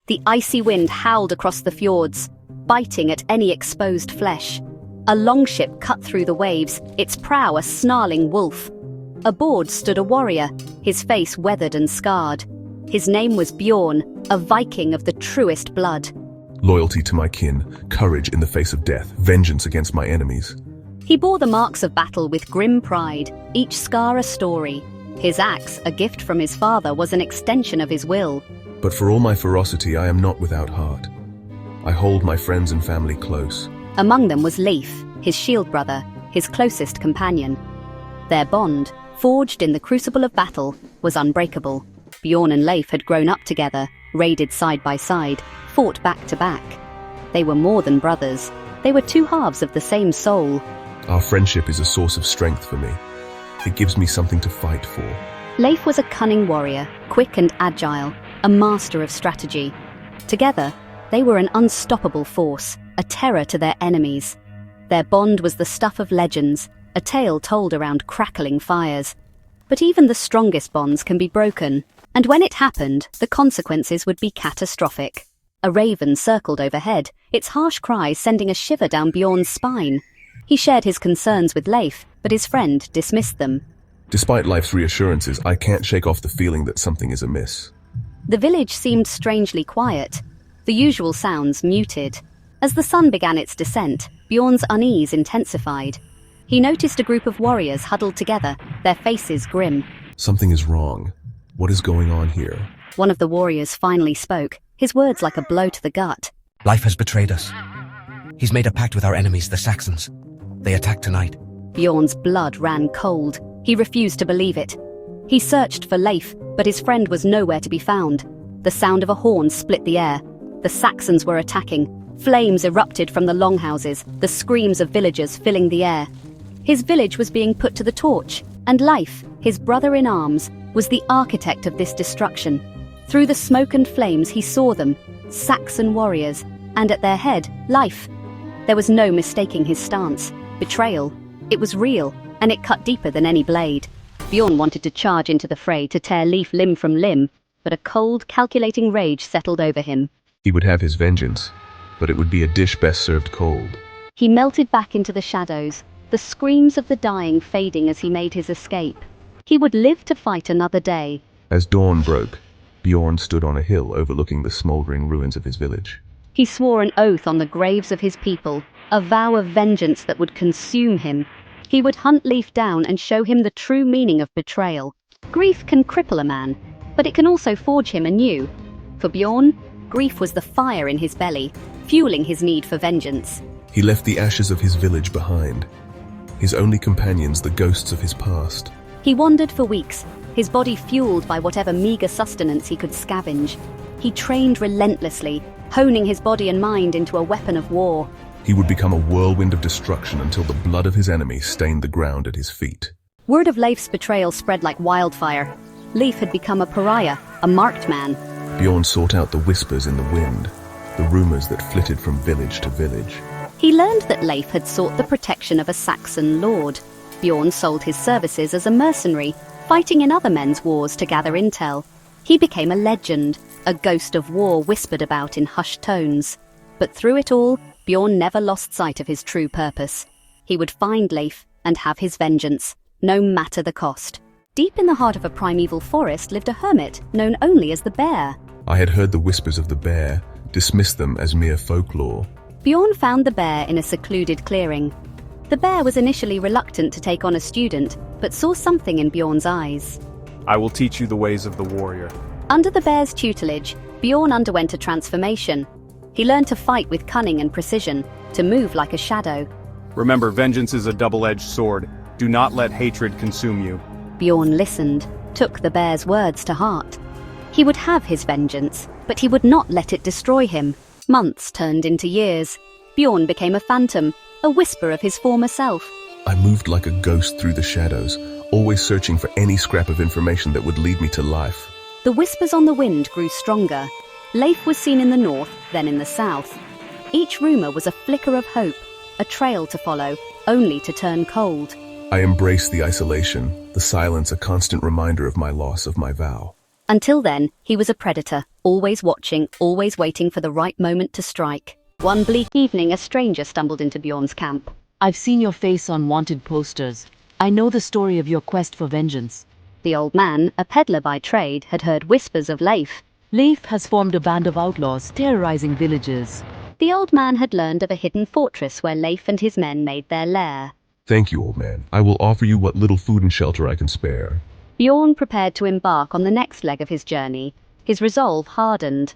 The icy wind howled across the fjords, biting at any exposed flesh. A longship cut through the waves, its prow a snarling wolf. Aboard stood a warrior, his face weathered and scarred. His name was Bjorn, a Viking of the truest blood. Loyalty to my kin, courage in the face of death, vengeance against my enemies. He bore the marks of battle with grim pride, each scar a story. His axe, a gift from his father, was an extension of his will. But for all my ferocity, I am not without heart. I hold my friends and family close. Among them was Leif, his shield brother, his closest companion. Their bond, forged in the crucible of battle, was unbreakable. Bjorn and Leif had grown up together, raided side by side, fought back to back. They were more than brothers. They were two halves of the same soul. Our friendship is a source of strength for me. It gives me something to fight for. Leif was a cunning warrior, quick and agile, a master of strategy. Together, they were an unstoppable force, a terror to their enemies. Their bond was the stuff of legends, a tale told around crackling fires. But even the strongest bonds can be broken, and when it happened, the consequences would be catastrophic. A raven circled overhead, its harsh cries sending a shiver down Bjorn's spine. He shared his concerns with Leif, but his friend dismissed them. Despite life's reassurances, I can't shake off the feeling that something is amiss. The village seemed strangely quiet, the usual sounds muted. As the sun began its descent, Bjorn's unease intensified. He noticed a group of warriors huddled together, their faces grim. Something is wrong. What is going on here? One of the warriors finally spoke, his words like a blow to the gut. Leif has betrayed us. He's made a pact with our enemies, the Saxons. They attack tonight. Bjorn's blood ran cold. He refused to believe it. He searched for Leif, but his friend was nowhere to be found. The sound of a horn split the air. The Saxons were attacking. Flames erupted from the longhouses, the screams of villagers filling the air. His village was being put to the torch, and Leif, his brother in arms, was the architect of this destruction. Through the smoke and flames he saw them, Saxon warriors, and at their head, Leif. There was no mistaking his stance. Betrayal. It was real, and it cut deeper than any blade. Bjorn wanted to charge into the fray to tear Leif limb from limb, but a cold, calculating rage settled over him. He would have his vengeance, but it would be a dish best served cold. He melted back into the shadows, the screams of the dying fading as he made his escape. He would live to fight another day. As dawn broke, Bjorn stood on a hill overlooking the smoldering ruins of his village. He swore an oath on the graves of his people, a vow of vengeance that would consume him. He would hunt Leif down and show him the true meaning of betrayal. Grief can cripple a man, but it can also forge him anew. For Bjorn, grief was the fire in his belly, fueling his need for vengeance. He left the ashes of his village behind, his only companions the ghosts of his past. He wandered for weeks, his body fueled by whatever meager sustenance he could scavenge. He trained relentlessly, honing his body and mind into a weapon of war. He would become a whirlwind of destruction until the blood of his enemies stained the ground at his feet. Word of Leif's betrayal spread like wildfire. Leif had become a pariah, a marked man. Bjorn sought out the whispers in the wind, the rumors that flitted from village to village. He learned that Leif had sought the protection of a Saxon lord. Bjorn sold his services as a mercenary, fighting in other men's wars to gather intel. He became a legend, a ghost of war whispered about in hushed tones. But through it all, Bjorn never lost sight of his true purpose. He would find Leif and have his vengeance, no matter the cost. Deep in the heart of a primeval forest lived a hermit known only as the Bear. I had heard the whispers of the bear, dismissed them as mere folklore. Bjorn found the bear in a secluded clearing. The bear was initially reluctant to take on a student, but saw something in Bjorn's eyes. I will teach you the ways of the warrior. Under the bear's tutelage, Bjorn underwent a transformation. He learned to fight with cunning and precision, to move like a shadow. Remember, vengeance is a double-edged sword. Do not let hatred consume you. Bjorn listened, took the bear's words to heart. He would have his vengeance, but he would not let it destroy him. Months turned into years. Bjorn became a phantom, a whisper of his former self. I moved like a ghost through the shadows, always searching for any scrap of information that would lead me to life. The whispers on the wind grew stronger. Leif was seen in the north, then in the south. Each rumor was a flicker of hope, a trail to follow, only to turn cold. I embraced the isolation, the silence a constant reminder of my loss of my vow. Until then, he was a predator, always watching, always waiting for the right moment to strike. One bleak evening, a stranger stumbled into Bjorn's camp. I've seen your face on wanted posters. I know the story of your quest for vengeance. The old man, a peddler by trade, had heard whispers of Leif. Leif has formed a band of outlaws terrorizing villages. The old man had learned of a hidden fortress where Leif and his men made their lair. Thank you, old man. I will offer you what little food and shelter I can spare. Bjorn prepared to embark on the next leg of his journey. His resolve hardened.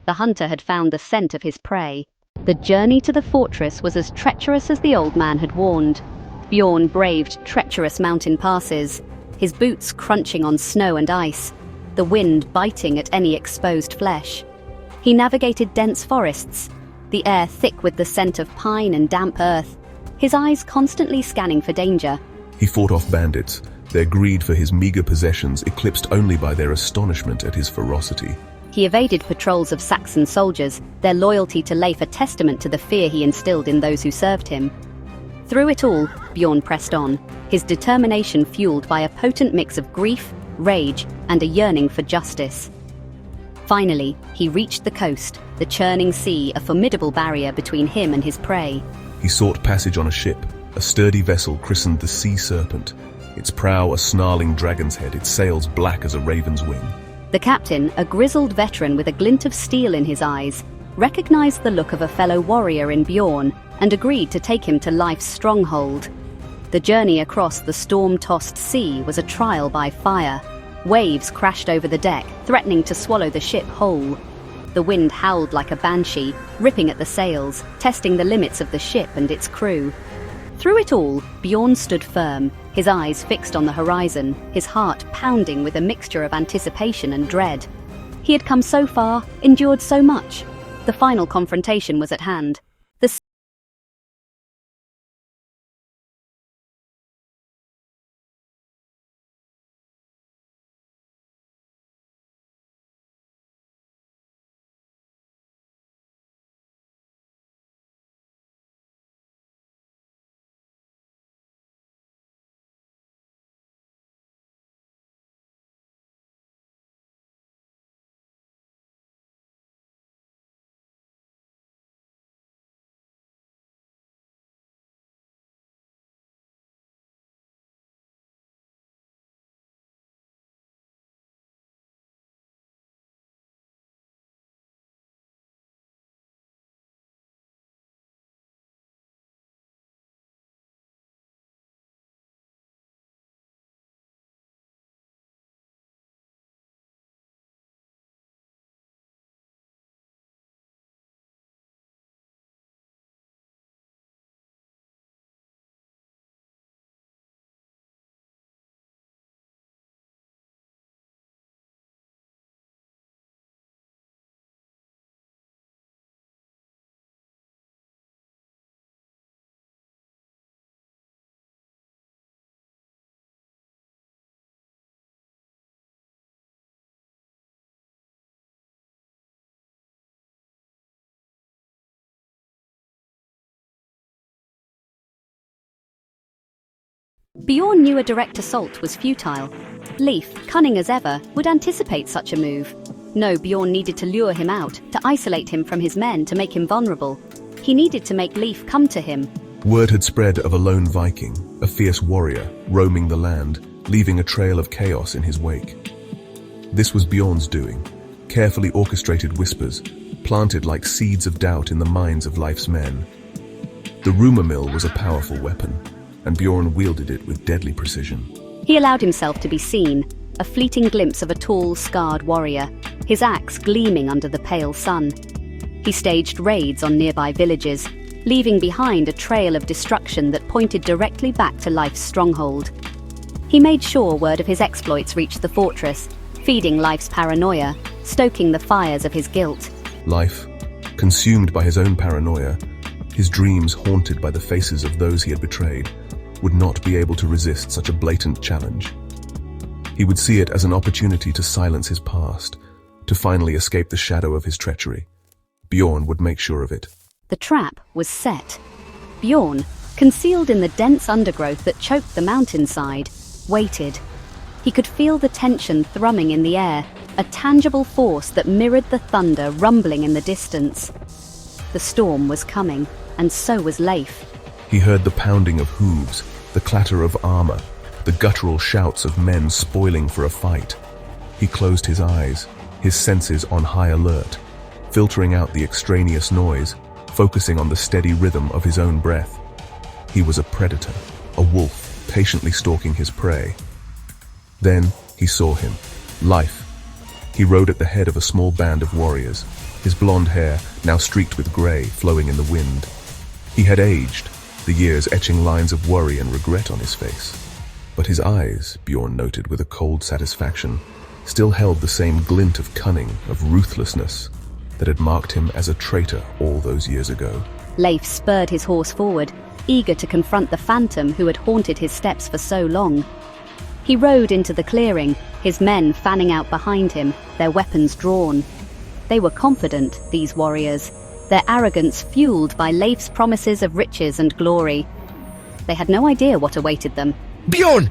The hunter had found the scent of his prey. The journey to the fortress was as treacherous as the old man had warned. Bjorn braved treacherous mountain passes, his boots crunching on snow and ice, the wind biting at any exposed flesh. He navigated dense forests, the air thick with the scent of pine and damp earth, his eyes constantly scanning for danger. He fought off bandits, their greed for his meager possessions eclipsed only by their astonishment at his ferocity. He evaded patrols of Saxon soldiers, their loyalty to Leif a testament to the fear he instilled in those who served him. Through it all, Bjorn pressed on, his determination fueled by a potent mix of grief, rage, and a yearning for justice. Finally, he reached the coast, the churning sea, a formidable barrier between him and his prey. He sought passage on a ship, a sturdy vessel christened the Sea Serpent, its prow a snarling dragon's head, its sails black as a raven's wing. The captain, a grizzled veteran with a glint of steel in his eyes, recognized the look of a fellow warrior in Bjorn and agreed to take him to Leif's stronghold. The journey across the storm-tossed sea was a trial by fire. Waves crashed over the deck, threatening to swallow the ship whole. The wind howled like a banshee, ripping at the sails, testing the limits of the ship and its crew. Through it all, Bjorn stood firm, his eyes fixed on the horizon, his heart pounding with a mixture of anticipation and dread. He had come so far, endured so much. The final confrontation was at hand. Bjorn knew a direct assault was futile. Leif, cunning as ever, would anticipate such a move. No, Bjorn needed to lure him out, to isolate him from his men, to make him vulnerable. He needed to make Leif come to him. Word had spread of a lone Viking, a fierce warrior, roaming the land, leaving a trail of chaos in his wake. This was Bjorn's doing, carefully orchestrated whispers, planted like seeds of doubt in the minds of Leif's men. The rumor mill was a powerful weapon, and Bjorn wielded it with deadly precision. He allowed himself to be seen, a fleeting glimpse of a tall, scarred warrior, his axe gleaming under the pale sun. He staged raids on nearby villages, leaving behind a trail of destruction that pointed directly back to Leif's stronghold. He made sure word of his exploits reached the fortress, feeding Leif's paranoia, stoking the fires of his guilt. Leif, consumed by his own paranoia, his dreams haunted by the faces of those he had betrayed, would not be able to resist such a blatant challenge. He would see it as an opportunity to silence his past, to finally escape the shadow of his treachery. Bjorn would make sure of it. The trap was set. Bjorn, concealed in the dense undergrowth that choked the mountainside, waited. He could feel the tension thrumming in the air, a tangible force that mirrored the thunder rumbling in the distance. The storm was coming, and so was Leif. He heard the pounding of hooves, the clatter of armor, the guttural shouts of men spoiling for a fight. He closed his eyes, his senses on high alert, filtering out the extraneous noise, focusing on the steady rhythm of his own breath. He was a predator, a wolf, patiently stalking his prey. Then he saw him, Leif. He rode at the head of a small band of warriors, his blonde hair now streaked with grey flowing in the wind. He had aged, the years etching lines of worry and regret on his face. But his eyes, Bjorn noted with a cold satisfaction, still held the same glint of cunning, of ruthlessness, that had marked him as a traitor all those years ago. Leif spurred his horse forward, eager to confront the phantom who had haunted his steps for so long. He rode into the clearing, his men fanning out behind him, their weapons drawn. They were confident, these warriors, their arrogance fueled by Leif's promises of riches and glory. They had no idea what awaited them. Bjorn!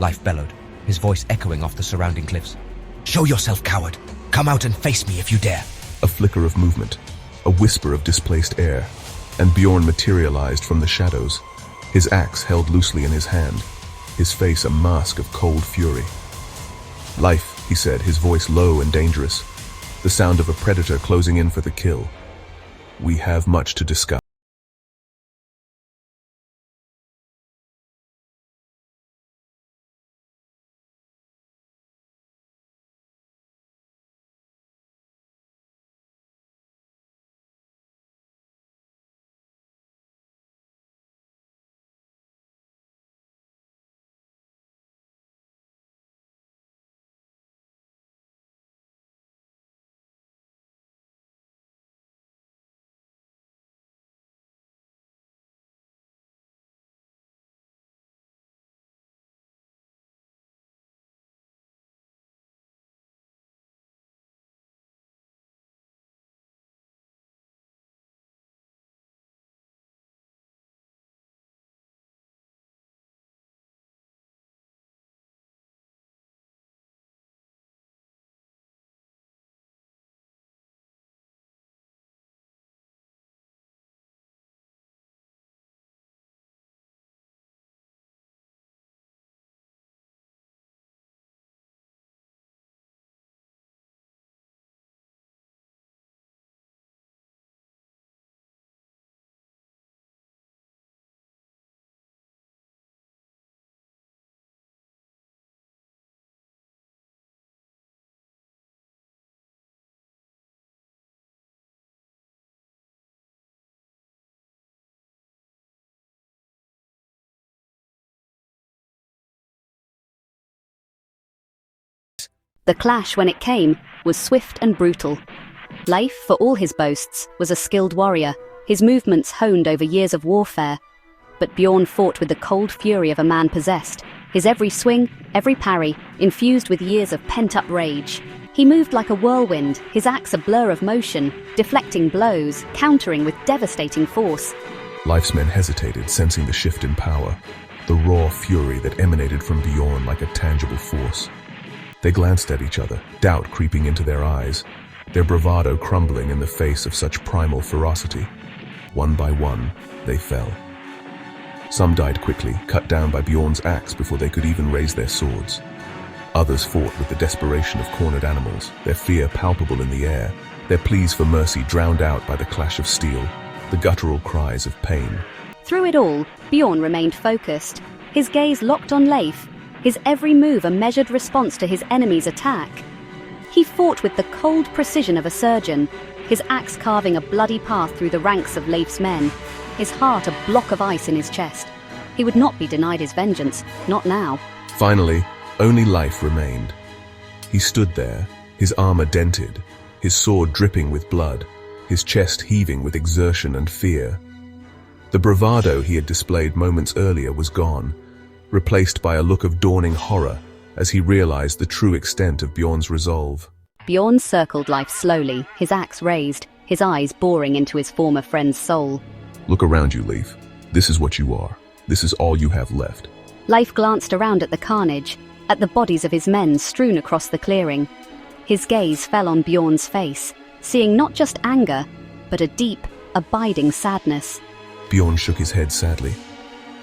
Leif bellowed, his voice echoing off the surrounding cliffs. Show yourself, coward. Come out and face me if you dare. A flicker of movement, a whisper of displaced air, and Bjorn materialized from the shadows, his axe held loosely in his hand, his face a mask of cold fury. Leif, he said, his voice low and dangerous, the sound of a predator closing in for the kill. We have much to discuss. The clash, when it came, was swift and brutal. Leif, for all his boasts, was a skilled warrior, his movements honed over years of warfare. But Bjorn fought with the cold fury of a man possessed, his every swing, every parry, infused with years of pent-up rage. He moved like a whirlwind, his axe a blur of motion, deflecting blows, countering with devastating force. Leif's men hesitated, sensing the shift in power, the raw fury that emanated from Bjorn like a tangible force. They glanced at each other, doubt creeping into their eyes, their bravado crumbling in the face of such primal ferocity. One by one, they fell. Some died quickly, cut down by Bjorn's axe before they could even raise their swords. Others fought with the desperation of cornered animals, their fear palpable in the air, their pleas for mercy drowned out by the clash of steel, the guttural cries of pain. Through it all, Bjorn remained focused, his gaze locked on Leif, his every move a measured response to his enemy's attack. He fought with the cold precision of a surgeon, his axe carving a bloody path through the ranks of Leif's men, his heart a block of ice in his chest. He would not be denied his vengeance, not now. Finally, only Leif remained. He stood there, his armor dented, his sword dripping with blood, his chest heaving with exertion and fear. The bravado he had displayed moments earlier was gone, replaced by a look of dawning horror as he realized the true extent of Bjorn's resolve. Bjorn circled Leif slowly, his axe raised, his eyes boring into his former friend's soul. Look around you, Leif. This is what you are. This is all you have left. Leif glanced around at the carnage, at the bodies of his men strewn across the clearing. His gaze fell on Bjorn's face, seeing not just anger, but a deep, abiding sadness. Bjorn shook his head sadly.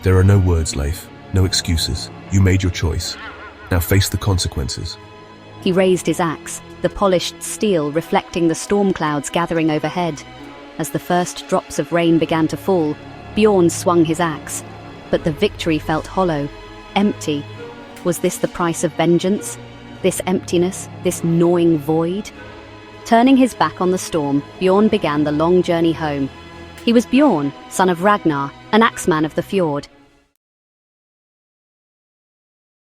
There are no words, Leif. No excuses. You made your choice. Now face the consequences. He raised his axe, the polished steel reflecting the storm clouds gathering overhead. As the first drops of rain began to fall, Bjorn swung his axe. But the victory felt hollow, empty. Was this the price of vengeance? This emptiness, this gnawing void? Turning his back on the storm, Bjorn began the long journey home. He was Bjorn, son of Ragnar, an axeman of the fjord.